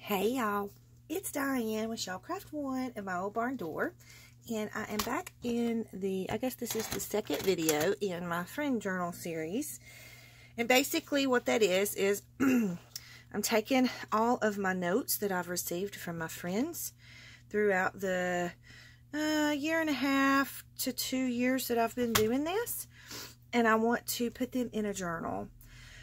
Hey y'all, it's Diane with Shawcraft One and my old barn door, and I am back in I guess this is the second video in my friend journal series. And basically what that is I'm taking all of my notes that I've received from my friends throughout the year and a half to 2 years that I've been doing this, and I want to put them in a journal.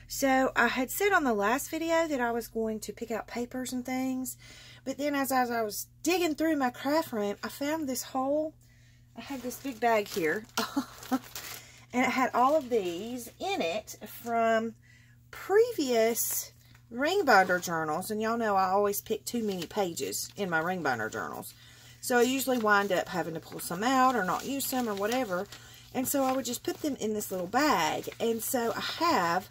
So I had said on the last video that I was going to pick out papers and things, but then as I was digging through my craft room, I found this hole. I had this big bag here, and it had all of these in it from previous ring binder journals, and y'all know I always pick too many pages in my ring binder journals, so I usually wind up having to pull some out or not use some or whatever, and so I would just put them in this little bag. And so I have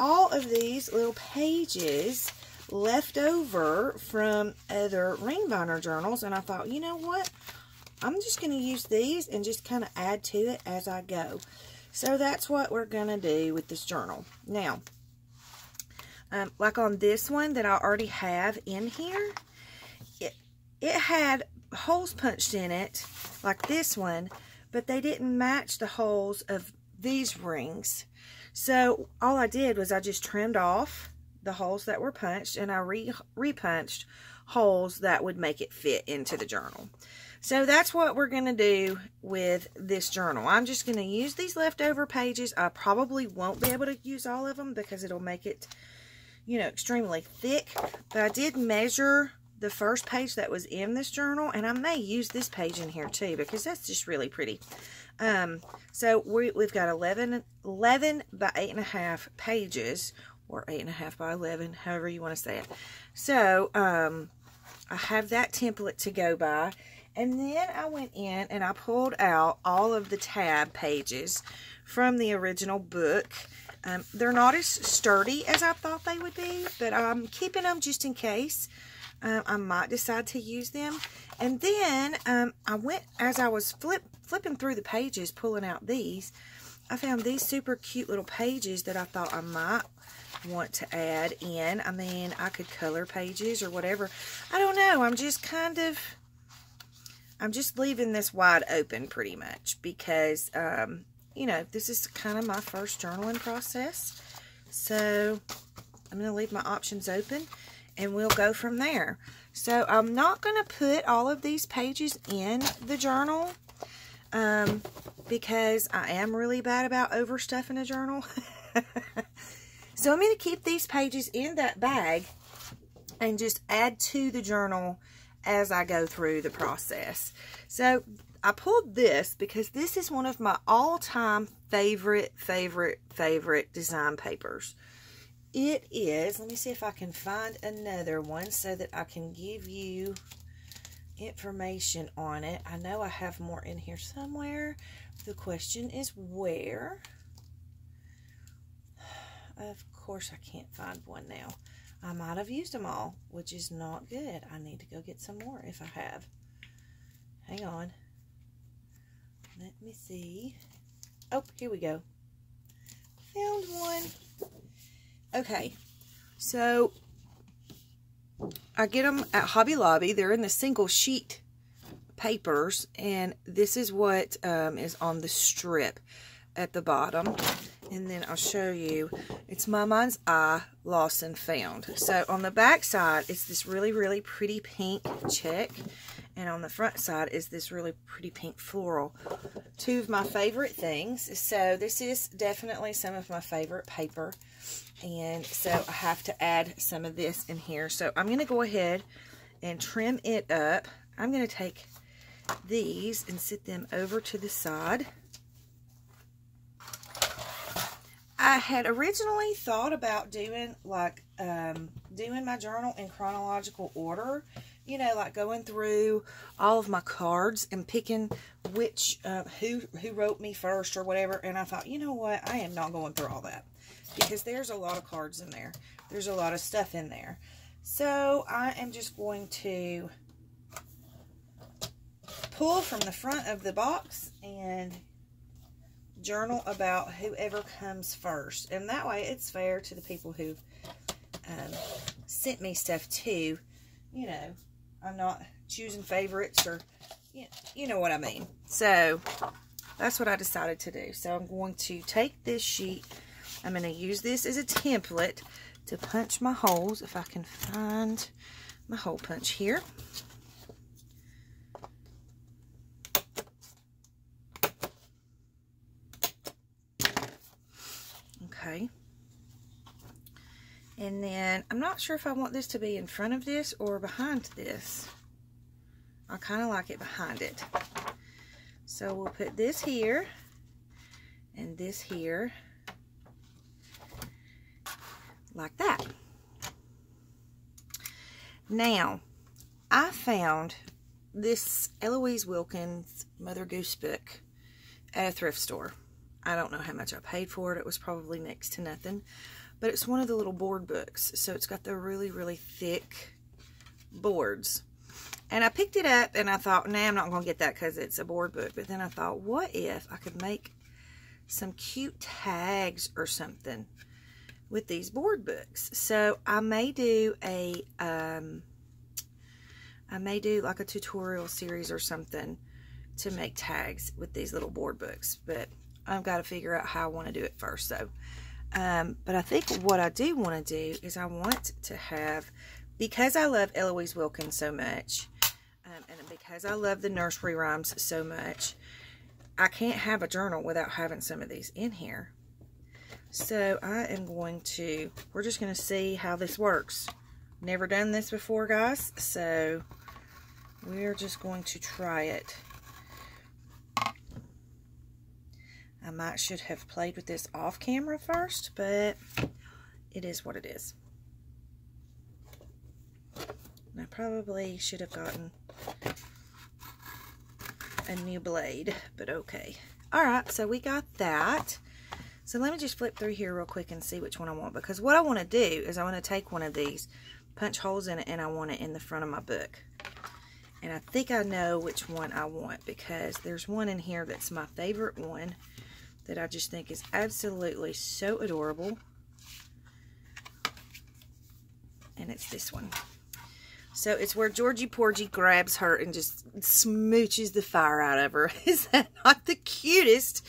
all of these little pages left over from other ring binder journals, and I thought, you know what, I'm just going to use these and just kind of add to it as I go. So that's what we're going to do with this journal. Now, like on this one that I already have in here, it had holes punched in it like this one, but they didn't match the holes of these rings. So all I did was I just trimmed off the holes that were punched, and I repunched holes that would make it fit into the journal. So that's what we're going to do with this journal. I'm just going to use these leftover pages. I probably won't be able to use all of them because it'll make it, you know, extremely thick. But I did measure the first page that was in this journal, and I may use this page in here too because that's just really pretty. So we've got 11 by 8.5 pages, or 8.5 by 11, however you want to say it. So I have that template to go by, and then I went in and I pulled out all of the tab pages from the original book. They're not as sturdy as I thought they would be, but I'm keeping them just in case. I might decide to use them. And then I went, as I was flipping through the pages, pulling out these, I found these super cute little pages that I thought I might want to add in. I mean, I could color pages or whatever. I don't know. I'm just leaving this wide open pretty much because, you know, this is kind of my first journaling process. So I'm going to leave my options open, and we'll go from there. So I'm not going to put all of these pages in the journal because I am really bad about overstuffing a journal. So I'm going to keep these pages in that bag and just add to the journal as I go through the process. So I pulled this because this is one of my all-time favorite design papers. It is, let me see if I can find another one so that I can give you information on it. I know I have more in here somewhere. The question is where? Of course I can't find one now. I might have used them all, which is not good. I need to go get some more if I have. Hang on. Let me see. Oh, here we go. Found one. Okay, so I get them at Hobby Lobby. They're in the single sheet papers, and this is what is on the strip at the bottom. And then I'll show you. It's My Mind's Eye Lost and Found. So on the back side, it's this really pretty pink check, and on the front side is this really pretty pink floral. Two of my favorite things. So this is definitely some of my favorite paper. And so I have to add some of this in here. So I'm going to go ahead and trim it up. I'm going to take these and sit them over to the side. I had originally thought about doing like doing my journal in chronological order. You know, like going through all of my cards and picking which who wrote me first or whatever. And I thought, you know what, I am not going through all that, because there's a lot of cards in there. There's a lot of stuff in there. So I am just going to pull from the front of the box and journal about whoever comes first. And that way it's fair to the people who sent me stuff too. you know, I'm not choosing favorites or, you know what I mean. So that's what I decided to do. So I'm going to take this sheet. I'm going to use this as a template to punch my holes, if I can find my hole punch here. Okay. And then I'm not sure if I want this to be in front of this or behind this. I kind of like it behind it. So we'll put this here and this here, like that. Now, I found this Eloise Wilkins Mother Goose book at a thrift store. I don't know how much I paid for it. It was probably next to nothing. But it's one of the little board books. So it's got the really, really thick boards. And I picked it up and I thought, nah, I'm not going to get that because it's a board book. But then I thought, what if I could make some cute tags or something with these board books? So I may do a, like a tutorial series or something to make tags with these little board books. But I've got to figure out how I want to do it first. So, but I think what I do want to do is I want to have, because I love Eloise Wilkins so much, and because I love the nursery rhymes so much, I can't have a journal without having some of these in here. So I am going to, we're just going to see how this works. Never done this before, guys, so we're just going to try it. I should have played with this off camera first, but it is what it is. And I probably should have gotten a new blade, but okay. Alright, so we got that. So let me just flip through here real quick and see which one I want, because what I want to do is I want to take one of these, punch holes in it, and I want it in the front of my book. And I think I know which one I want, because there's one in here that's my favorite one that I just think is absolutely so adorable. And it's this one. So it's where Georgie Porgy grabs her and just smooches the fire out of her. Is that not the cutest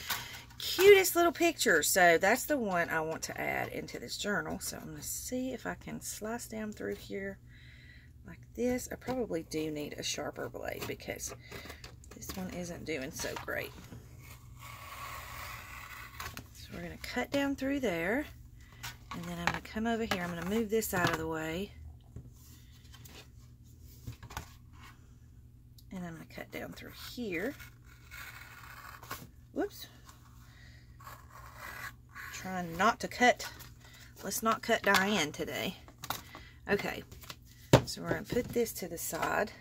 little picture? So that's the one I want to add into this journal. So I'm going to see if I can slice down through here like this. I probably do need a sharper blade because this one isn't doing so great. So we're going to cut down through there, and then I'm going to come over here. I'm going to move this out of the way, and I'm going to cut down through here. Whoops. Trying not to cut. Let's not cut Diane today. Okay, so we're going to put this to the side.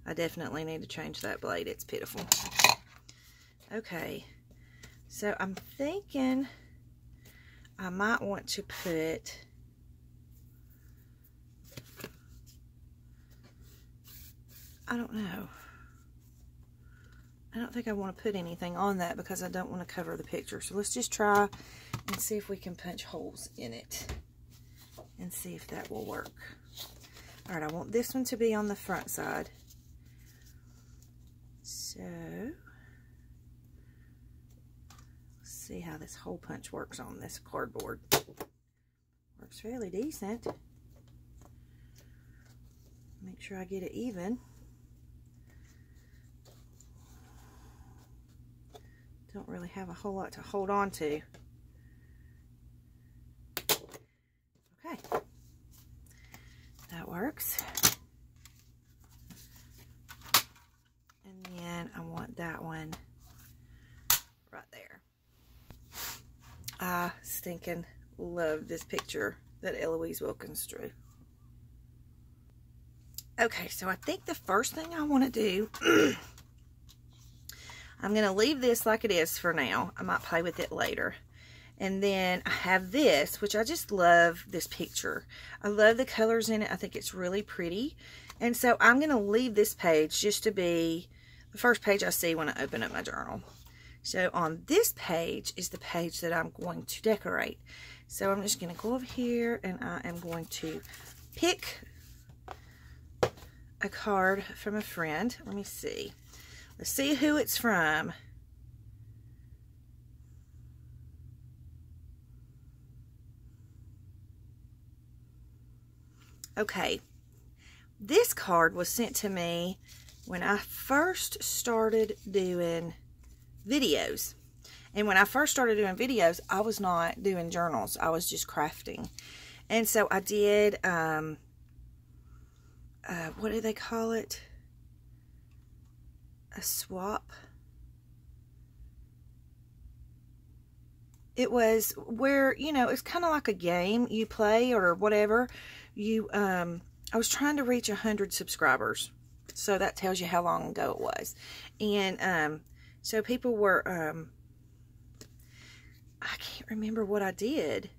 I definitely need to change that blade. It's pitiful. Okay. So I'm thinking I might want to put, I don't know. I don't think I want to put anything on that because I don't want to cover the picture. So let's just try and see if we can punch holes in it and see if that will work. All right, I want this one to be on the front side. So see how this hole punch works on this cardboard. Works fairly decent. Make sure I get it even. Don't really have a whole lot to hold on to. Okay. That works. And then I want that one right there. I stinking love this picture that Eloise Wilkins drew. Okay, so I think the first thing I want to do, I'm going to leave this like it is for now. I might play with it later. And then I have this, which I just love this picture. I love the colors in it. I think it's really pretty. And so I'm going to leave this page just to be the first page I see when I open up my journal. So on this page is the page that I'm going to decorate. So I'm just going to go over here and I am going to pick a card from a friend. Let me see. Let's see who it's from. Okay. This card was sent to me when I first started doing videos. And when I first started doing videos, I was not doing journals. I was just crafting. And so I did, what do they call it? A swap. It was where, you know, it's kind of like a game you play or whatever. I was trying to reach 100 subscribers. So that tells you how long ago it was. And so people were, I can't remember what I did.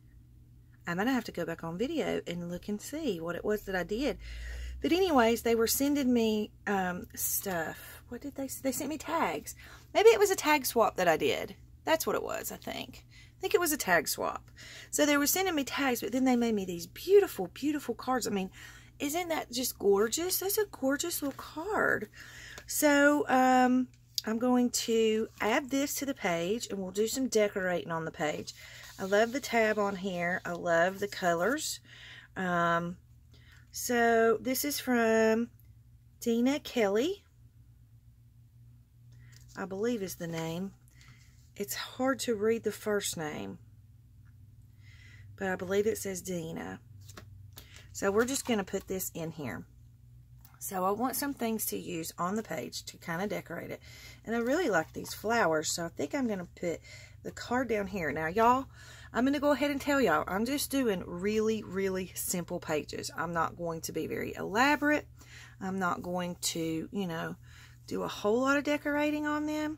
I'm going to have to go back on video and look and see what it was that I did. But anyways, they were sending me stuff. What did they sent me tags. Maybe it was a tag swap that I did. That's what it was, I think. I think it was a tag swap. So they were sending me tags, but then they made me these beautiful, beautiful cards. I mean, isn't that just gorgeous? That's a gorgeous little card. So, I'm going to add this to the page, and we'll do some decorating on the page. I love the tab on here. I love the colors. So, this is from Dina Kelly, I believe is the name. It's hard to read the first name, but I believe it says Dina. So we're just going to put this in here. So I want some things to use on the page to kind of decorate it. And I really like these flowers, so I think I'm going to put the card down here. Now, y'all, I'm going to go ahead and tell y'all, I'm just doing really, really simple pages. I'm not going to be very elaborate. I'm not going to, you know, do a whole lot of decorating on them.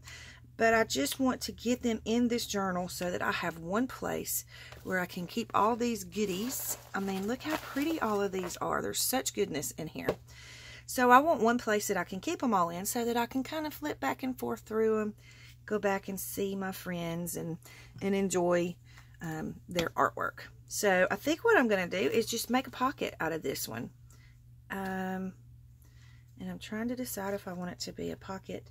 But I just want to get them in this journal so that I have one place where I can keep all these goodies. I mean, look how pretty all of these are. There's such goodness in here. So I want one place that I can keep them all in so that I can kind of flip back and forth through them, go back and see my friends and enjoy their artwork. So I think what I'm going to do is just make a pocket out of this one. And I'm trying to decide if I want it to be a pocket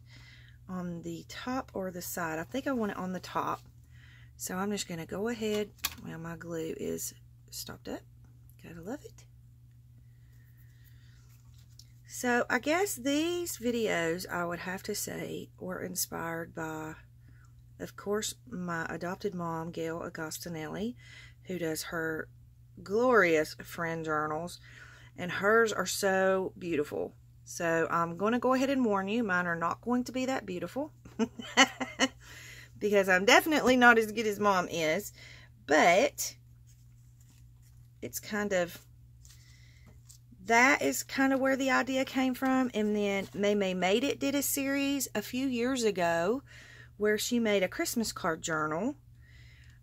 on the top or the side. I think I want it on the top. So I'm just going to go ahead. Well, my glue is stopped up. Gotta love it. So I guess these videos, I would have to say, were inspired by, of course, my adopted mom, Gail Agostinelli, who does her glorious friend journals. And hers are so beautiful. So I'm going to go ahead and warn you, mine are not going to be that beautiful. Because I'm definitely not as good as mom is. But it's kind of, that is kind of where the idea came from. And then May Made It did a series a few years ago where she made a Christmas card journal.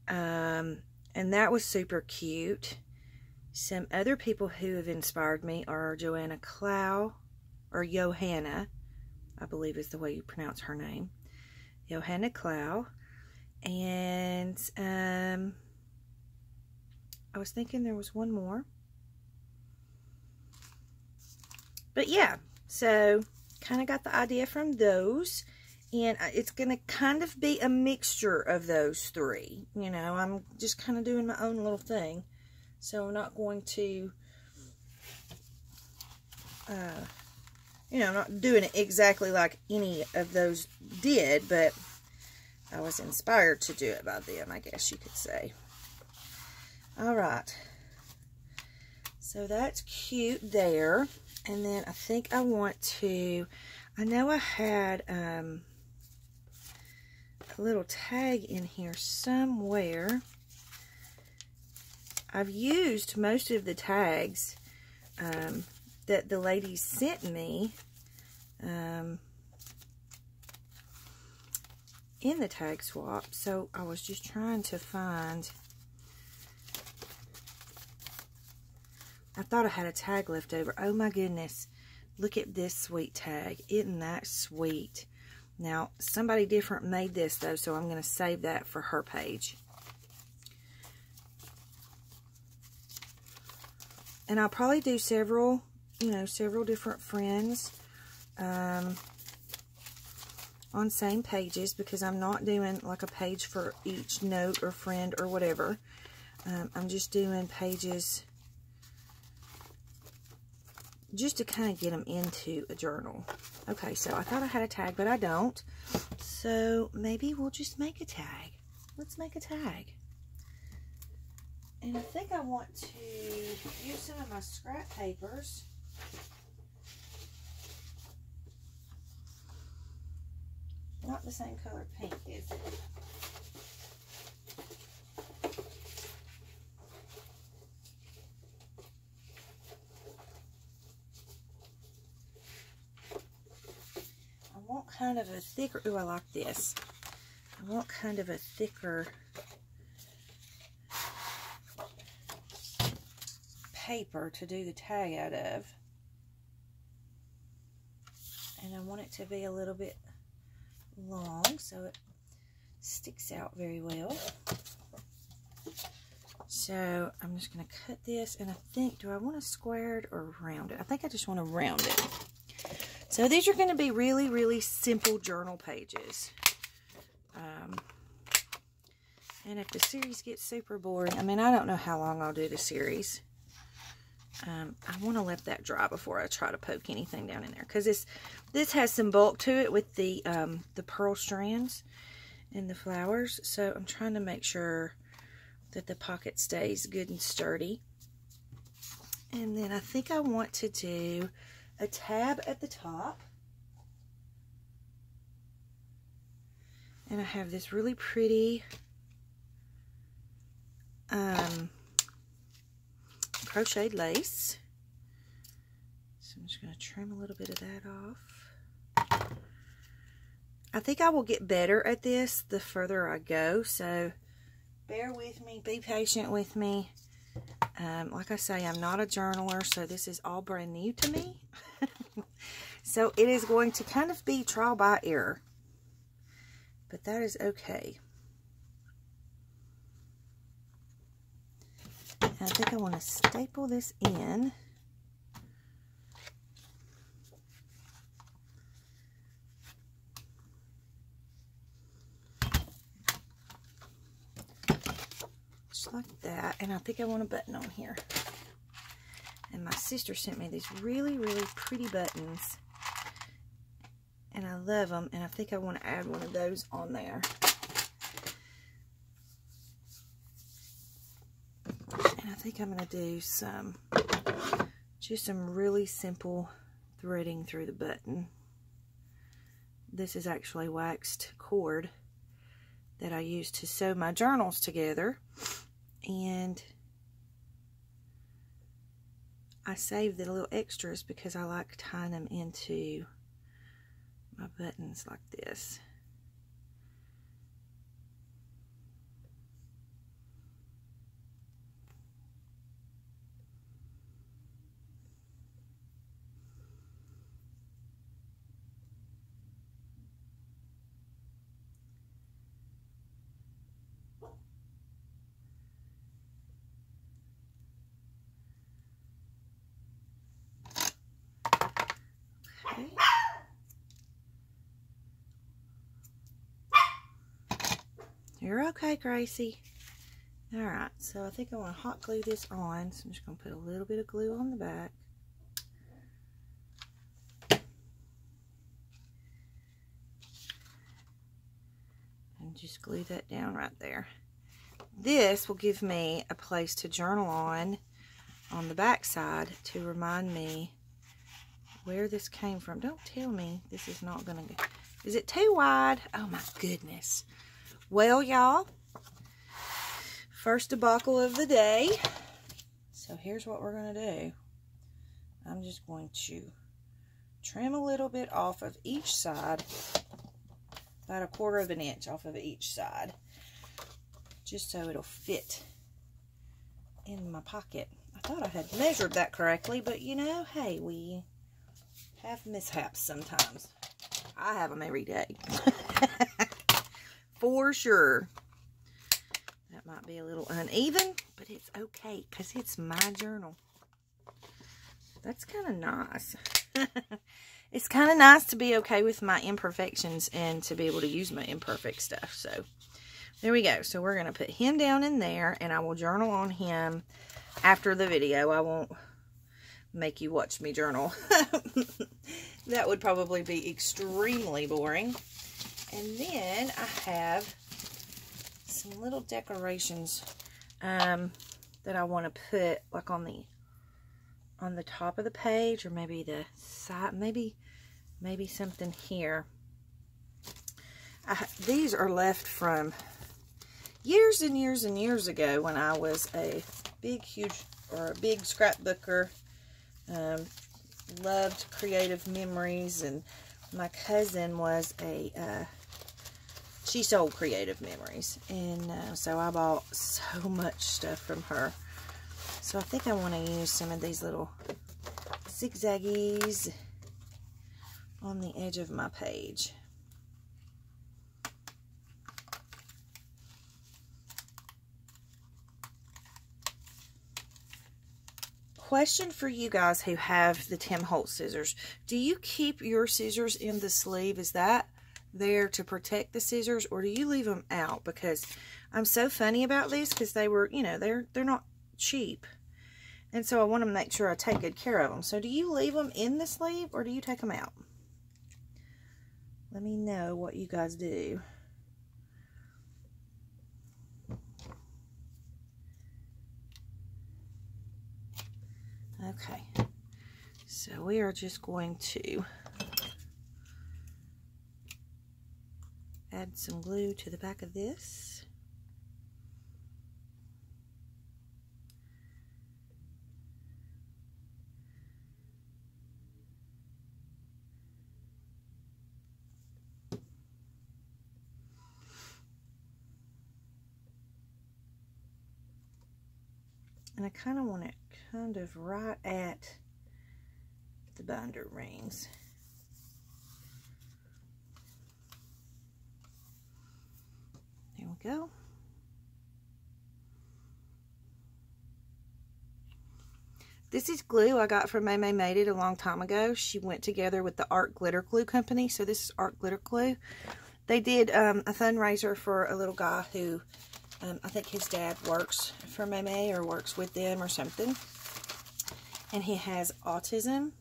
And that was super cute. Some other people who have inspired me are Joanna Clow. Or Johanna, I believe is the way you pronounce her name. Johanna Clow. And I was thinking there was one more. But yeah, so kind of got the idea from those. And it's going to kind of be a mixture of those three. You know, I'm just kind of doing my own little thing. So I'm not going to... you know, I'm not doing it exactly like any of those did, but I was inspired to do it by them, I guess you could say. Alright. So that's cute there. And then I think I want to, I know I had a little tag in here somewhere. I've used most of the tags that the ladies sent me in the tag swap. So I was just trying to find, I thought I had a tag left over. Oh my goodness, look at this sweet tag. Isn't that sweet? Now somebody different made this though, so I'm going to save that for her page. And I'll probably do several you know, several different friends on same pages, because I'm not doing like a page for each note or friend or whatever. I'm just doing pages just to kind of get them into a journal. Okay, so I thought I had a tag, but I don't. So maybe we'll just make a tag. Let's make a tag. And I think I want to use some of my scrap papers. Not the same color pink, is it? I want kind of a thicker, ooh, I like this. I want kind of a thicker paper to do the tag out of. And I want it to be a little bit long so it sticks out very well. So I'm just going to cut this, and I think, do I want to square it or round it? I think I just want to round it. So these are going to be really, really simple journal pages. And if the series gets super boring, I mean, I don't know how long I'll do the series. I want to let that dry before I try to poke anything down in there, because this has some bulk to it with the pearl strands and the flowers. So I'm trying to make sure that the pocket stays good and sturdy. And then I think I want to do a tab at the top. And I have this really pretty crocheted lace. So I'm just going to trim a little bit of that off. I think I will get better at this the further I go, so bear with me, be patient with me. Like I say, I'm not a journaler, so this is all brand new to me. So it is going to kind of be trial by error, but that is okay. And I think I want to staple this in. Just like that. And I think I want a button on here. And my sister sent me these really, really pretty buttons. And I love them. And I think I want to add one of those on there. And I think I'm going to do just some really simple threading through the button. This is actually waxed cord that I use to sew my journals together. And I save the little extras because I like tying them into my buttons like this. You're okay, Gracie. Alright, so I think I want to hot glue this on. So I'm just going to put a little bit of glue on the back. And just glue that down right there. This will give me a place to journal on the back side to remind me where this came from. Don't tell me this is not going to go. Is it too wide? Oh my goodness. Well, y'all, first debacle of the day. So here's what we're going to do. I'm just going to trim a little bit off of each side, about 1/4 of an inch off of each side, just so it'll fit in my pocket. I thought I had measured that correctly, but you know, hey, we have mishaps sometimes. I have them every day. For sure. That might be a little uneven, but it's okay because it's my journal. That's kind of nice. It's kind of nice to be okay with my imperfections and to be able to use my imperfect stuff. So there we go. So we're going to put him down in there, and I will journal on him after the video. I won't make you watch me journal. That would probably be extremely boring. And then I have some little decorations that I want to put like on the top of the page, or maybe the side, maybe something here. These are left from years and years and years ago when I was a big scrapbooker. Loved creative memories, and my cousin was she sold creative memories, and so I bought so much stuff from her. So I think I want to use some of these little zigzaggies on the edge of my page. Question for you guys who have the Tim Holtz scissors. Do you keep your scissors in the sleeve? Is that there to protect the scissors, or do you leave them out? Because I'm so funny about these, because they were, you know, they're not cheap. And so I want to make sure I take good care of them. So do you leave them in the sleeve, or do you take them out? Let me know what you guys do. Okay, so we are just going to add some glue to the back of this. And I kind of want it kind of right at the binder rings. There we go. This is glue I got from May Made It a long time ago. She went together with the Art Glitter Glue Company. So this is Art Glitter Glue. They did a fundraiser for a little guy who I think his dad works for May or works with them or something. And he has autism.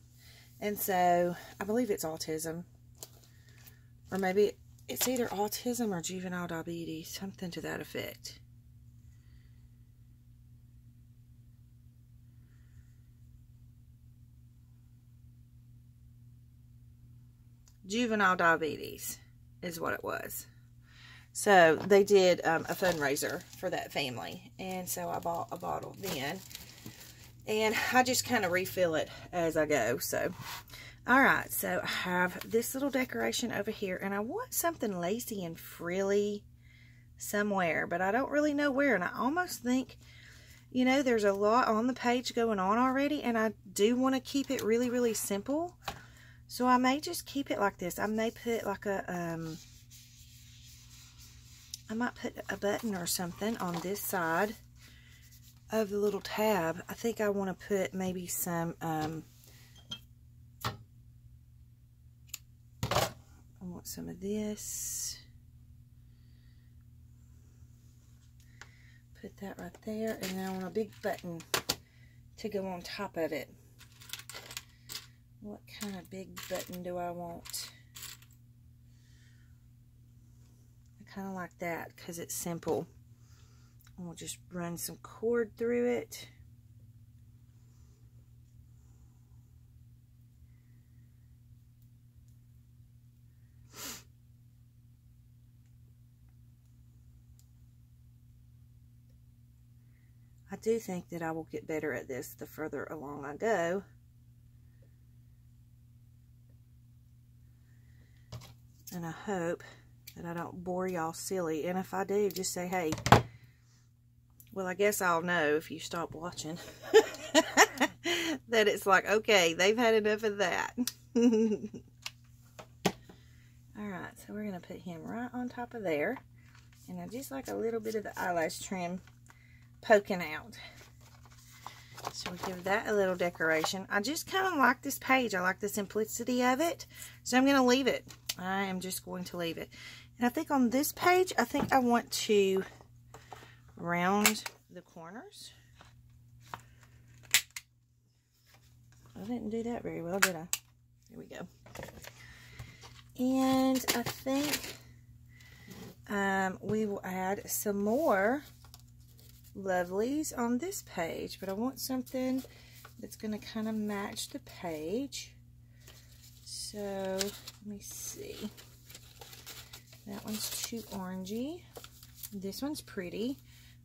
And so I believe it's autism. Or maybe it's either autism or juvenile diabetes. Something to that effect. Juvenile diabetes is what it was. So they did a fundraiser for that family, and so I bought a bottle then, and I just kind of refill it as I go. So alright, so I have this little decoration over here, and I want something lacy and frilly somewhere, but I don't really know where. And I almost think, you know, there's a lot on the page going on already, and I do want to keep it really, really simple. So I may just keep it like this. I may put like a, I might put a button or something on this side of the little tab. I think I want to put maybe some, I want some of this. Put that right there, and then I want a big button to go on top of it. What kind of big button do I want? I kind of like that because it's simple. And we'll just run some cord through it. I do think that I will get better at this the further along I go. And I hope that I don't bore y'all silly. And if I do, just say, hey. Well, I guess I'll know if you stop watching. That it's like, okay, they've had enough of that. Alright, so we're going to put him right on top of there. And I just like a little bit of the eyelash trim poking out. So we'll give that a little decoration. I just kind of like this page. I like the simplicity of it. So I'm going to leave it. I am just going to leave it. And I think on this page, I think I want to round the corners. I didn't do that very well, did I? There we go. And I think we will add some more lovelies on this page, but I want something that's going to kind of match the page. So let me see. That one's too orangey. This one's pretty,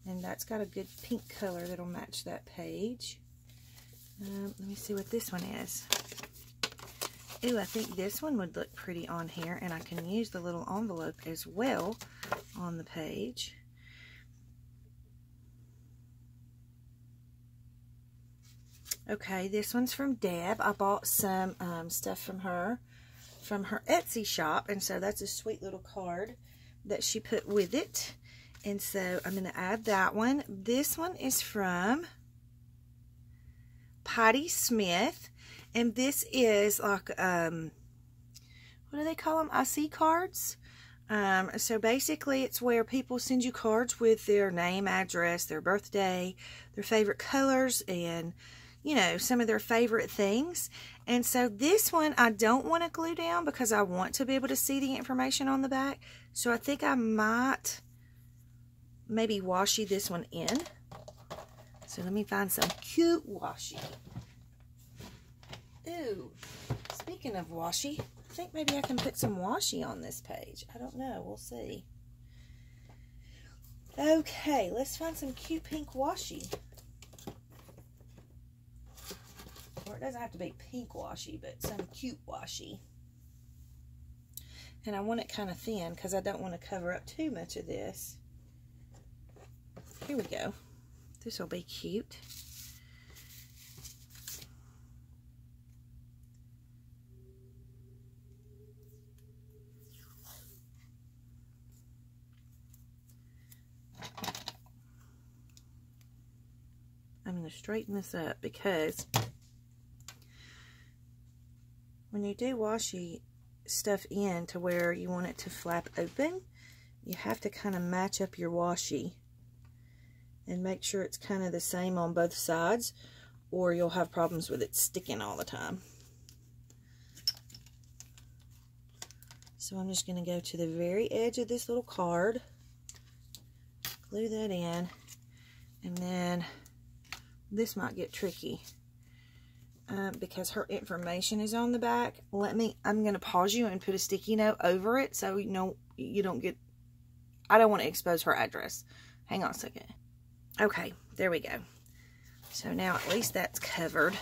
and that's got a good pink color that'll match that page. Let me see what this one is. Ooh, I think this one would look pretty on here, and I can use the little envelope as well on the page. Okay, this one's from Deb. I bought some stuff from her Etsy shop, and so that's a sweet little card that she put with it. And so I'm going to add that one. This one is from Peidi Smith, and this is like, what do they call them? IC cards. So basically it's where people send you cards with their name, address, their birthday, their favorite colors, and you know, some of their favorite things. And so this one I don't want to glue down because I want to be able to see the information on the back. So I think I might maybe washi this one in. So let me find some cute washi. Ooh, speaking of washi, I think maybe I can put some washi on this page. I don't know, we'll see. Okay, let's find some cute pink washi. Or it doesn't have to be pink washi, but some cute washi. And I want it kind of thin because I don't want to cover up too much of this. Here we go. This will be cute. I'm going to straighten this up because when you do washi stuff in to where you want it to flap open, you have to kind of match up your washi and make sure it's kind of the same on both sides, or you'll have problems with it sticking all the time. So I'm just going to go to the very edge of this little card, glue that in, and then this might get tricky. Because her information is on the back. I'm going to pause you and put a sticky note over it so you know you don't get, I don't want to expose her address. Hang on a second. Okay, there we go. So now at least that's covered.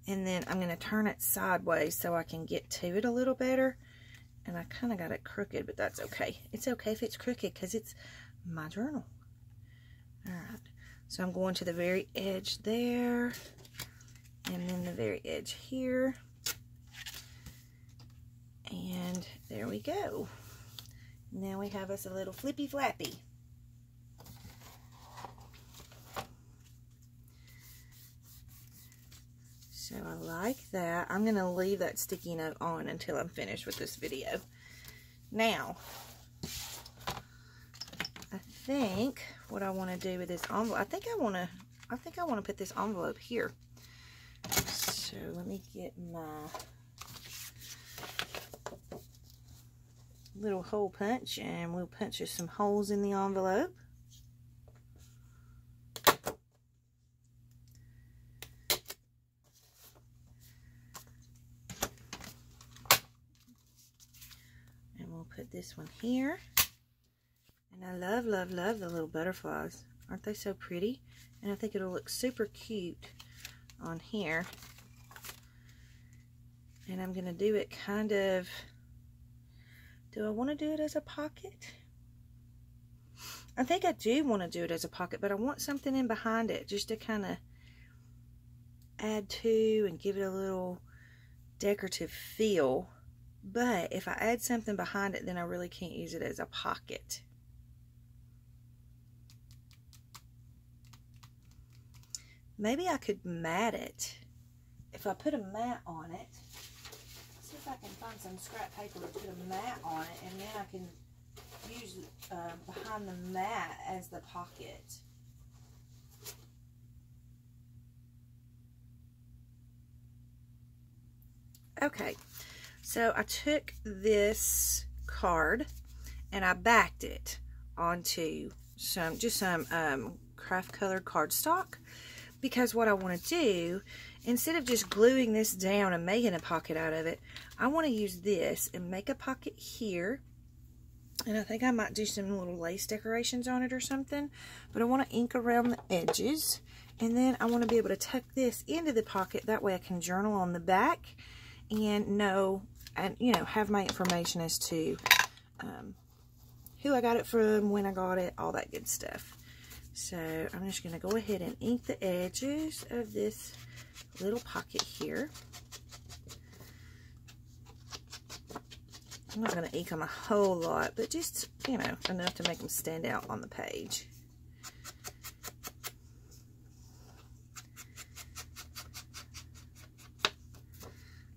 And then I'm going to turn it sideways so I can get to it a little better. And I kind of got it crooked, but that's okay. It's okay if it's crooked because it's my journal. Alright, so I'm going to the very edge there. And then the very edge here. And there we go. Now we have us a little flippy flappy. So I like that. I'm going to leave that sticky note on until I'm finished with this video. Now, I think what I want to do with this envelope, I think I want to put this envelope here. So let me get my little hole punch and we'll punch some holes in the envelope. And we'll put this one here. And I love, love, love the little butterflies. Aren't they so pretty? And I think it'll look super cute on here. And I'm going to do it kind of, do I want to do it as a pocket? I think I do want to do it as a pocket, but I want something in behind it just to kind of add to and give it a little decorative feel. But if I add something behind it, then I really can't use it as a pocket. maybe I could mat it. If I put a mat on it, let's see if I can find some scrap paper to put a mat on it, and then I can use behind the mat as the pocket. Okay, so I took this card and I backed it onto some craft colored cardstock, because what I want to do, instead of just gluing this down and making a pocket out of it, I want to use this and make a pocket here. And I think I might do some little lace decorations on it or something, but I want to ink around the edges, and then I want to be able to tuck this into the pocket. That way I can journal on the back and know, and have my information as to who I got it from, when I got it, all that good stuff. So I'm just going to go ahead and ink the edges of this little pocket here. I'm not going to ink them a whole lot, but just, enough to make them stand out on the page.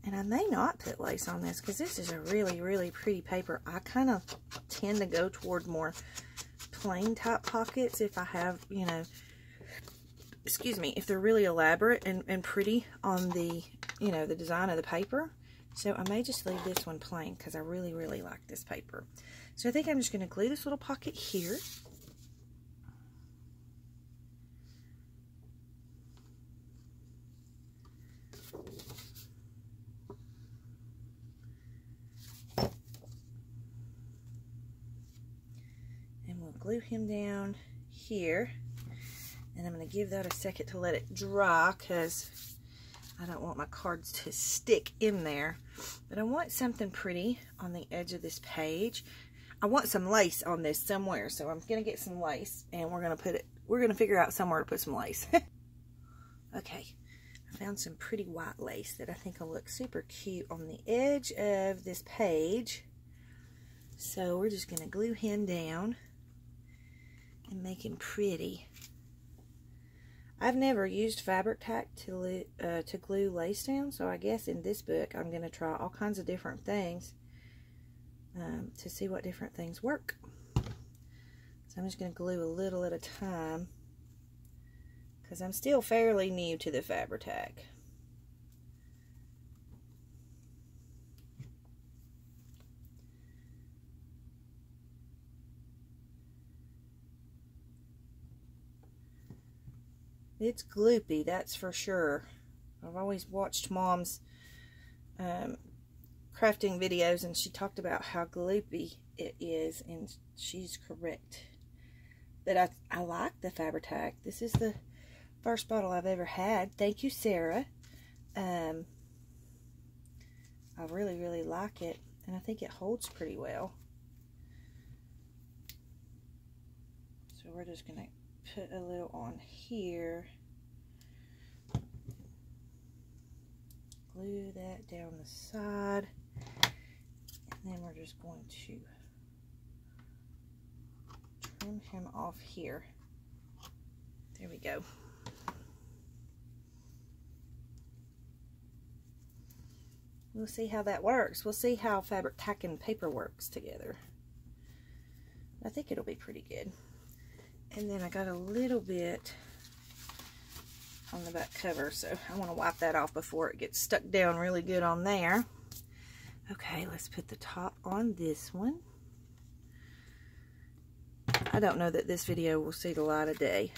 And I may not put lace on this, because this is a really, really pretty paper. I kind of tend to go toward more plain type pockets if I have, if they're really elaborate and pretty on the, the design of the paper. So I may just leave this one plain, because I really, really like this paper. So I think I'm just going to glue this little pocket here. Glue him down here, and I'm going to give that a second to let it dry, because I don't want my cards to stick in there. But I want something pretty on the edge of this page. I want some lace on this somewhere, so I'm going to get some lace, and we're going to figure out somewhere to put some lace. Okay, I found some pretty white lace that I think will look super cute on the edge of this page. So we're just going to glue him down and make him pretty. I've never used fabric tack to glue lace down, so I guess in this book I'm going to try all kinds of different things to see what different things work. So I'm just going to glue a little at a time, because I'm still fairly new to the fabric tack. It's gloopy, that's for sure. I've always watched Mom's crafting videos, and she talked about how gloopy it is, and she's correct. But I like the Fabri-Tac. This is the first bottle I've ever had. Thank you, Sarah. I really, really like it, and I think it holds pretty well. So we're just going to put a little on here, glue that down the side, and then we're just going to trim him off here. There we go. We'll see how that works. We'll see how fabric tack and paper works together. I think it'll be pretty good. And then I got a little bit on the back cover, so I want to wipe that off before it gets stuck down really good on there. Okay, let's put the top on this one. I don't know that this video will see the light of day.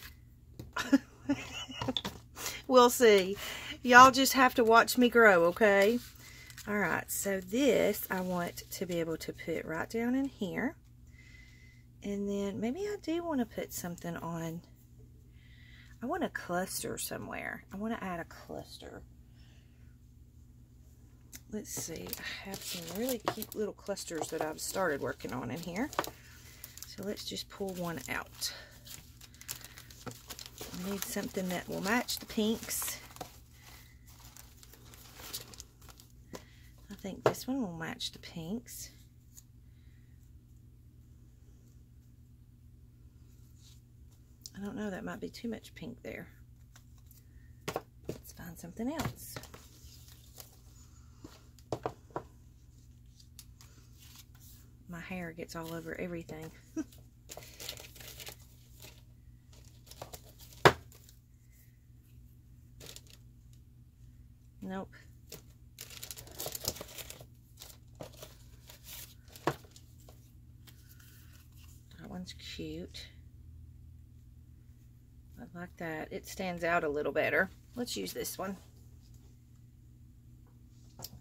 We'll see. Y'all just have to watch me grow, okay? Alright, so this I want to be able to put right down in here. And then maybe I do want to put something on. I want a cluster somewhere. I want to add a cluster. Let's see. I have some really cute little clusters that I've started working on in here. So let's just pull one out. I need something that will match the pinks. I think this one will match the pinks. I don't know, that might be too much pink there. something else. My hair gets all over everything. Nope. That one's cute. I like that. It stands out a little better. Let's use this one.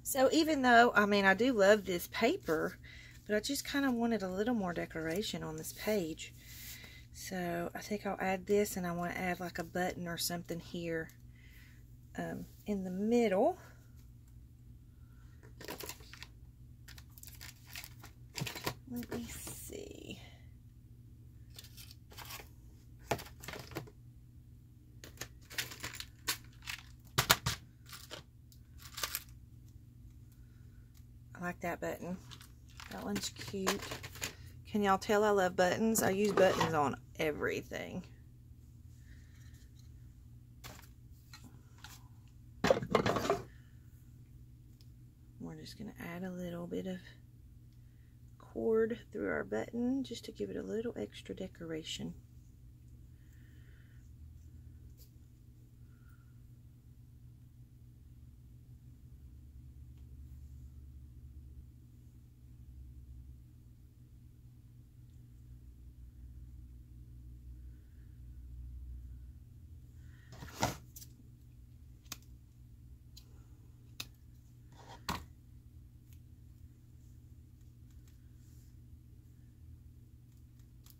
So even though, I mean, I do love this paper, but I just kind of wanted a little more decoration on this page. So I think I'll add this, and I want to add like a button or something here in the middle. Let me see. I like that button. That one's cute. Can y'all tell I love buttons? I use buttons on everything. We're just going to add a little bit of cord through our button just to give it a little extra decoration.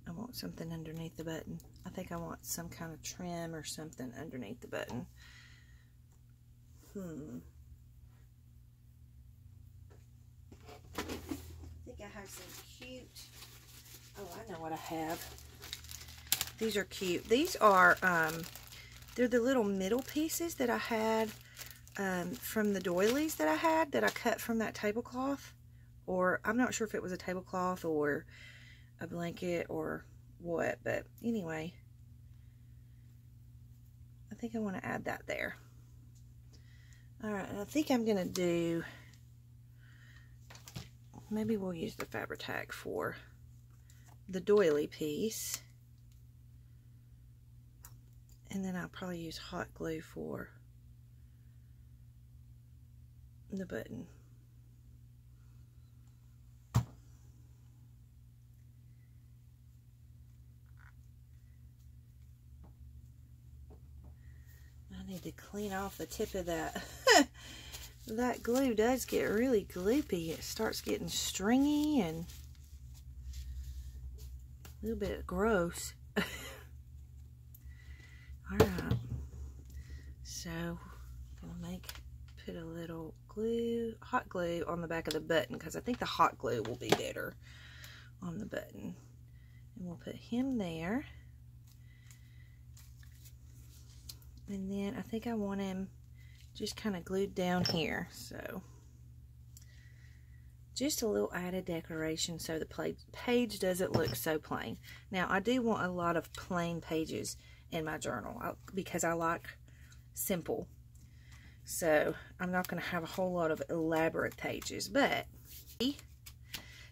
I want something underneath the button. I think I want some kind of trim or something underneath the button. I think I have some cute, oh, I know what I have. These are cute. These are, they're the little middle pieces that I had from the doilies that I had, that I cut from that tablecloth. Or, I'm not sure if it was a tablecloth or a blanket or what, but anyway, I think I want to add that there. Alright, I think I'm going to do, maybe we'll use the Fabri-Tac for the doily piece, and then I'll probably use hot glue for the button. I need to clean off the tip of that. That glue does get really gloopy. It starts getting stringy and a little bit gross. Alright. So, I'm going to put a little glue, hot glue on the back of the button, because I think the hot glue will be better on the button. And we'll put him there. And then I think I want him just kind of glued down here. So just a little added decoration so the page doesn't look so plain. Now I do want a lot of plain pages in my journal because I like simple. So I'm not going to have a whole lot of elaborate pages. But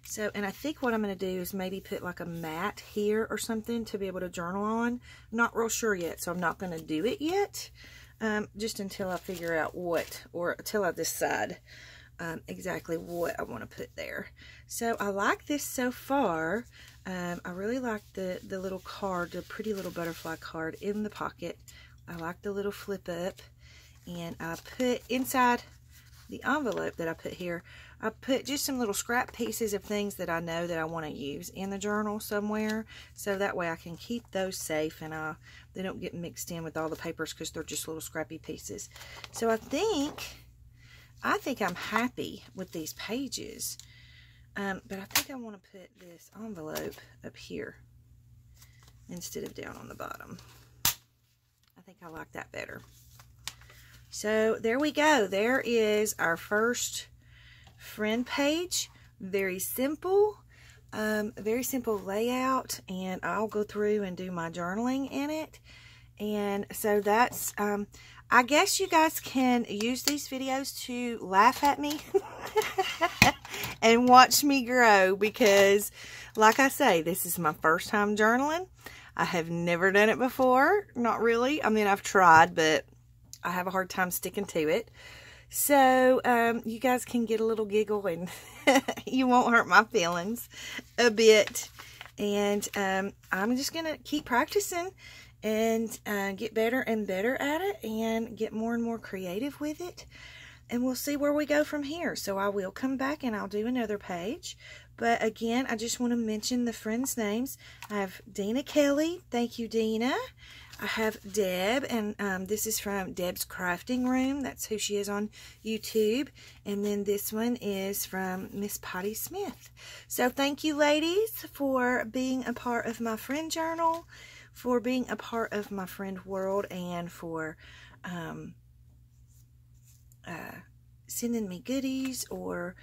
so, and I think what I'm going to do is maybe put like a mat here or something to be able to journal on. I'm not real sure yet, so I'm not going to do it yet. Just until I figure out what, or until I decide exactly what I want to put there. So I like this so far. I really like the little card, the pretty little butterfly card in the pocket. I like the little flip up. And I put inside the envelope that I put here, I put just some little scrap pieces of things that I know that I want to use in the journal somewhere, so that way I can keep those safe and they don't get mixed in with all the papers because they're just little scrappy pieces. So I think I'm happy with these pages, but I think I want to put this envelope up here instead of down on the bottom. I think I like that better. So there we go. There is our first friend page. Very simple layout, and I'll go through and do my journaling in it. And so that's I guess you guys can use these videos to laugh at me and watch me grow, because like I say, this is my first time journaling. I have never done it before. Not really. I mean, I've tried, but I have a hard time sticking to it. So you guys can get a little giggle, and you won't hurt my feelings a bit. And I'm just going to keep practicing and get better and better at it, and get more and more creative with it, and we'll see where we go from here. So I will come back and I'll do another page, but again, I just want to mention the friends' names. I have Dina Kelly. Thank you, Dina. I have Deb, and this is from Deb's Crafting Room. That's who she is on YouTube. And then this one is from Miss Peidi Smith. So thank you, ladies, for being a part of my friend journal, for being a part of my friend world, and for sending me goodies or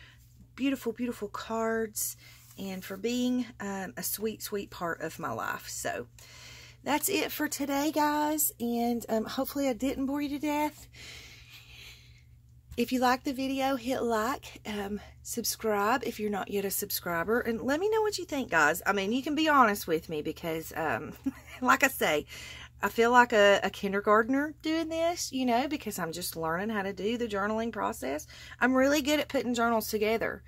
beautiful, beautiful cards, and for being a sweet, sweet part of my life. So that's it for today, guys, and hopefully I didn't bore you to death. If you like the video, hit like, subscribe if you're not yet a subscriber, and let me know what you think, guys. I mean, you can be honest with me, because like I say, I feel like a kindergartner doing this, you know, because I'm just learning how to do the journaling process. I'm really good at putting journals together,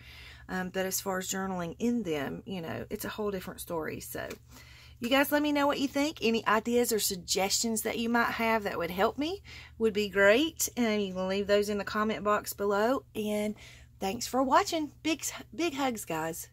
but as far as journaling in them, you know, it's a whole different story. So you guys let me know what you think. Any ideas or suggestions that you might have that would help me would be great. And you can leave those in the comment box below. And thanks for watching. Big hugs, guys.